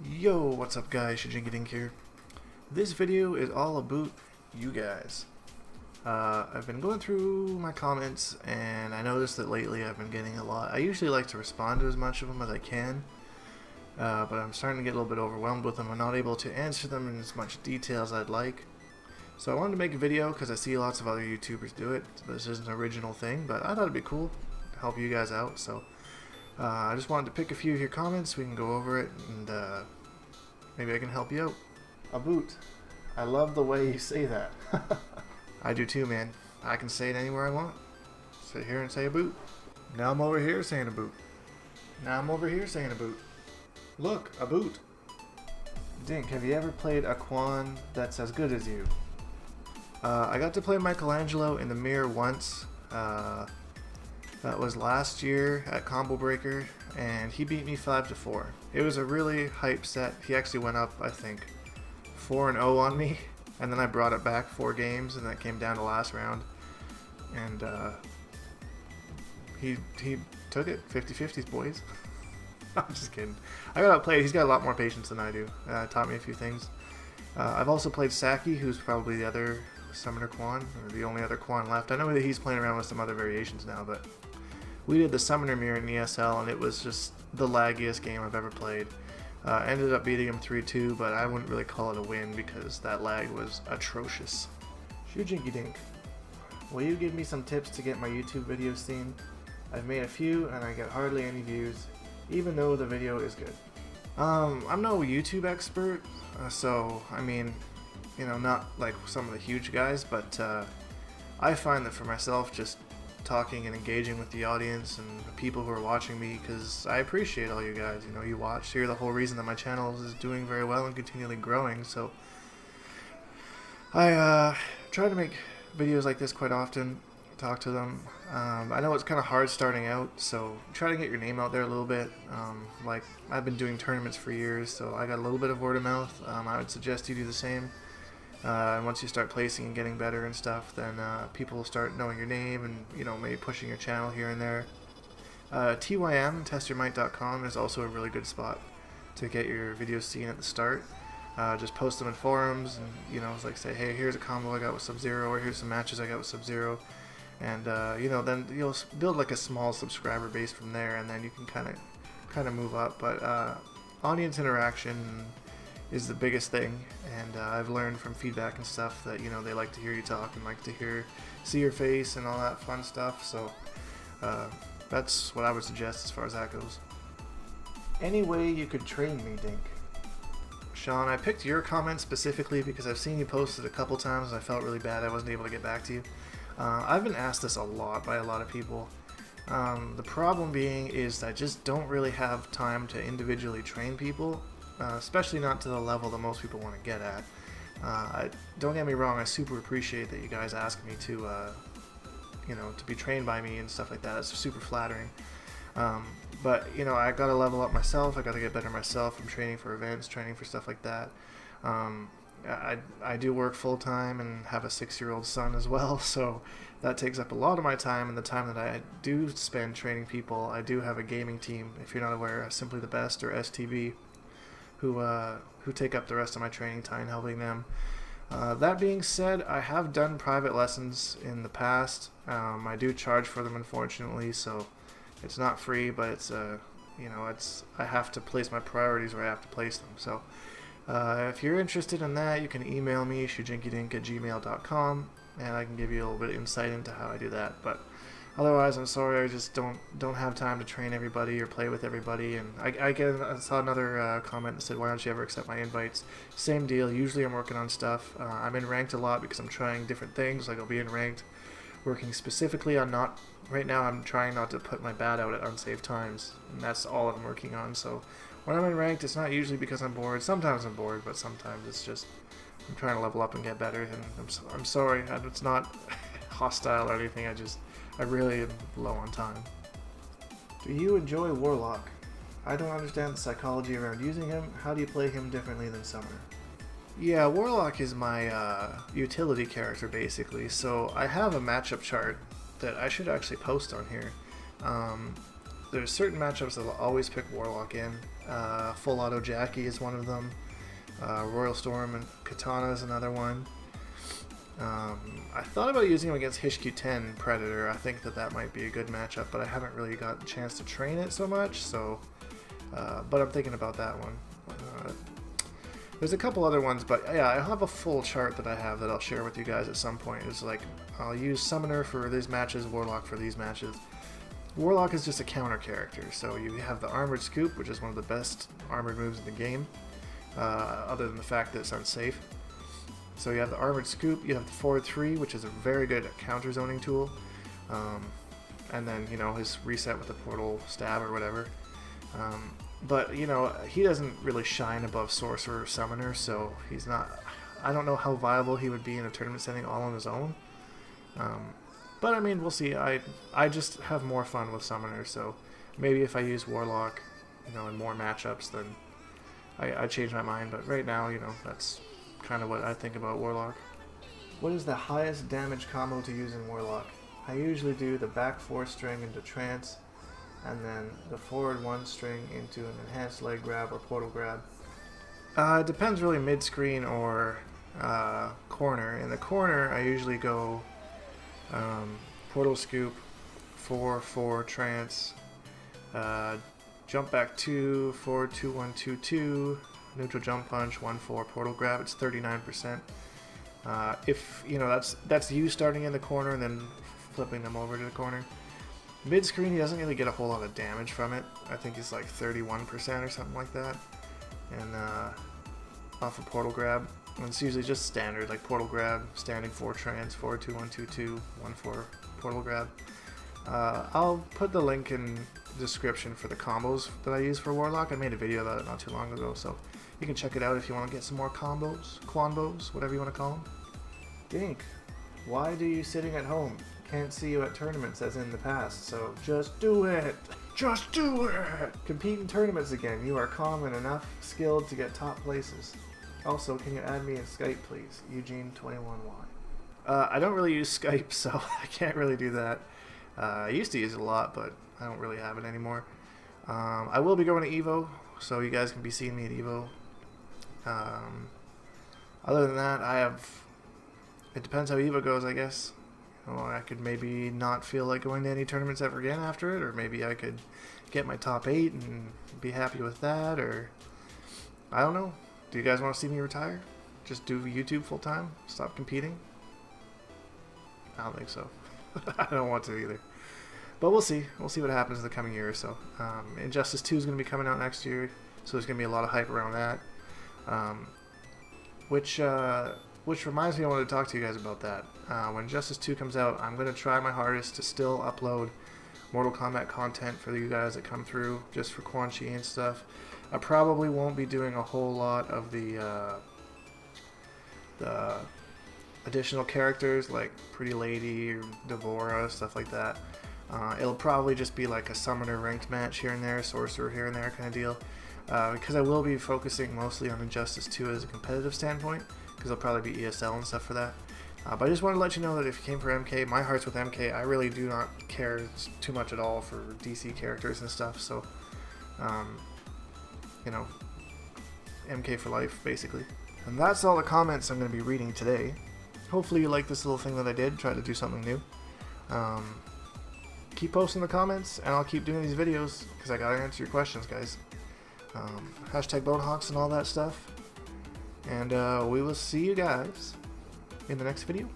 Yo, what's up guys, Shujinkydink here. This video is all about you guys. I've been going through my comments and I noticed that lately I've been getting a lot. I usually like to respond to as much of them as I can, but I'm starting to get a little bit overwhelmed with them. I'm not able to answer them in as much detail as I'd like. So I wanted to make a video because I see lots of other YouTubers do it. This is an original thing, but I thought it'd be cool to help you guys out. So I just wanted to pick a few of your comments. We can go over it and maybe I can help you out. A boot. I love the way you say that. I do too, man. I can say it anywhere I want. Sit here and say a boot. Now I'm over here saying a boot. Now I'm over here saying a boot. Look, a boot. Dink, have you ever played a Quan that's as good as you? I got to play Michelangelo in the mirror once. That was last year at Combo Breaker, and he beat me 5-4. It was a really hype set. He actually went up, I think, 4-0 on me, and then I brought it back 4 games, and that came down to last round. And he took it 50-50s, boys. I'm just kidding. I got outplayed. He's got a lot more patience than I do. Taught me a few things. I've also played Saki, who's probably the other Summoner Quan, or the only other Quan left. I know that he's playing around with some other variations now, but we did the Summoner Mirror in ESL, and it was just the laggiest game I've ever played. Ended up beating him 3-2, but I wouldn't really call it a win because that lag was atrocious. Shujinkydink, will you give me some tips to get my YouTube videos seen? I've made a few, and I get hardly any views, even though the video is good. I'm no YouTube expert, so, I mean, you know, not like some of the huge guys, but I find that for myself, just talking and engaging with the audience and the people who are watching me, because I appreciate all you guys. You know, you watch, so you're the whole reason that my channel is doing very well and continually growing. So I try to make videos like this quite often, talk to them. I know it's kind of hard starting out, so try to get your name out there a little bit. Like, I've been doing tournaments for years, so I got a little bit of word of mouth. I would suggest you do the same. And once you start placing and getting better and stuff, then people will start knowing your name and, you know, maybe pushing your channel here and there. TYM, testyourmight.com, is also a really good spot to get your videos seen at the start. Just post them in forums and, you know, it's like say, hey, here's a combo I got with Sub-Zero, or here's some matches I got with Sub-Zero. And, you know, then you'll build like a small subscriber base from there, and then you can kind of move up. But audience interaction is the biggest thing, and I've learned from feedback and stuff that, you know, they like to hear you talk and like to see your face and all that fun stuff. So that's what I would suggest as far as that goes. Any way you could train me, Dink? Sean, I picked your comment specifically because I've seen you post it a couple times and I felt really bad I wasn't able to get back to you. I've been asked this a lot by a lot of people. The problem being is I just don't really have time to individually train people. Especially not to the level that most people want to get at. Don't get me wrong, I super appreciate that you guys ask me to, you know, to be trained by me and stuff like that. It's super flattering. But, you know, I gotta level up myself. I gotta get better myself. I'm training for events, training for stuff like that. I do work full time and have a 6-year-old son as well, so that takes up a lot of my time. And the time that I do spend training people, I do have a gaming team. If you're not aware, Simply the Best, or STV. Who take up the rest of my training time helping them. That being said, I have done private lessons in the past. I do charge for them, unfortunately, so it's not free, but it's you know, I have to place my priorities where I have to place them. So if you're interested in that, you can email me, shujinkydink@gmail.com, and I can give you a little bit of insight into how I do that. But otherwise, I'm sorry, I just don't have time to train everybody or play with everybody. And I saw another comment that said, why don't you ever accept my invites? Same deal. Usually I'm working on stuff. I'm in ranked a lot because I'm trying different things. Like, I'll be in ranked working specifically on not... Right now I'm trying not to put my bat out at unsafe times, and that's all I'm working on. So when I'm in ranked, it's not usually because I'm bored. Sometimes I'm bored, but sometimes it's just I'm trying to level up and get better. And I'm sorry. It's not hostile or anything. I really am low on time. Do you enjoy Warlock? I don't understand the psychology around using him. How do you play him differently than Summoner? Yeah, Warlock is my utility character, basically. So I have a matchup chart that I should actually post on here. there's certain matchups that I'll always pick Warlock in. Full Auto Jackie is one of them. Royal Storm and Katana is another one. I thought about using him against Hishq10 Predator. I think that might be a good matchup, but I haven't really got a chance to train it so much, so but I'm thinking about that one. There's a couple other ones, but yeah, I have a full chart that I have that I'll share with you guys at some point. It's like, I'll use Summoner for these matches, Warlock for these matches. Warlock is just a counter character, so you have the Armored Scoop, which is one of the best armored moves in the game, other than the fact that it's unsafe. So you have the Armored Scoop, you have the Forward 3, which is a very good counter zoning tool, and then, you know, his reset with the Portal Stab or whatever. But, you know, he doesn't really shine above Sorcerer or Summoner, so he's not... I don't know how viable he would be in a tournament setting all on his own. But, I mean, we'll see. I just have more fun with Summoner, so maybe if I use Warlock, you know, in more matchups, then I change my mind. But right now, you know, that's kind of what I think about Warlock. What is the highest damage combo to use in Warlock? I usually do the back 4 string into Trance, and then the forward 1 string into an enhanced leg grab or portal grab. It depends really mid-screen or corner. In the corner, I usually go portal scoop, 4-4 trance, jump back 2, forward 2-1-2-2, neutral jump punch, 1-4 portal grab. It's 39%. If you know that's you starting in the corner and then flipping them over to the corner. Mid-screen, he doesn't really get a whole lot of damage from it. I think it's like 31% or something like that. And off a portal grab. And it's usually just standard, like portal grab, standing 4 trance, 4-2-1-2-2, 1-4 portal grab. I'll put the link in the description for the combos that I use for Warlock. I made a video about it not too long ago, so you can check it out if you want to get some more combos, quanbos, whatever you want to call them. Dink, why do you sitting at home? Can't see you at tournaments as in the past, so just do it! Just do it! Compete in tournaments again. You are calm and enough skilled to get top places. Also, can you add me in Skype, please? Eugene21Y. I don't really use Skype, so I can't really do that. I used to use it a lot, but I don't really have it anymore. I will be going to EVO, so you guys can be seeing me at EVO. Other than that, it depends how EVO goes, I guess. Or I could maybe not feel like going to any tournaments ever again after it, or maybe I could get my top 8 and be happy with that, or I don't know. Do you guys want to see me retire? Just do YouTube full time? Stop competing? I don't think so. I don't want to either. But we'll see. We'll see what happens in the coming year or so. Injustice 2 is going to be coming out next year, so there's going to be a lot of hype around that. Which reminds me, I wanted to talk to you guys about that. When Justice 2 comes out, I'm going to try my hardest to still upload Mortal Kombat content for you guys that come through, just for Quan Chi and stuff. I probably won't be doing a whole lot of the additional characters like Pretty Lady or Devora, stuff like that. It'll probably just be like a Summoner ranked match here and there, Sorcerer here and there kind of deal. Because I will be focusing mostly on Injustice 2 as a competitive standpoint, because there'll probably be ESL and stuff for that. But I just wanted to let you know that if you came for MK, my heart's with MK. I really do not care too much at all for DC characters and stuff, so, you know, MK for life, basically. And that's all the comments I'm going to be reading today. Hopefully you like this little thing that I did, try to do something new. Keep posting the comments, and I'll keep doing these videos, because I gotta answer your questions, guys. Hashtag Bonehawks and all that stuff. And we will see you guys in the next video.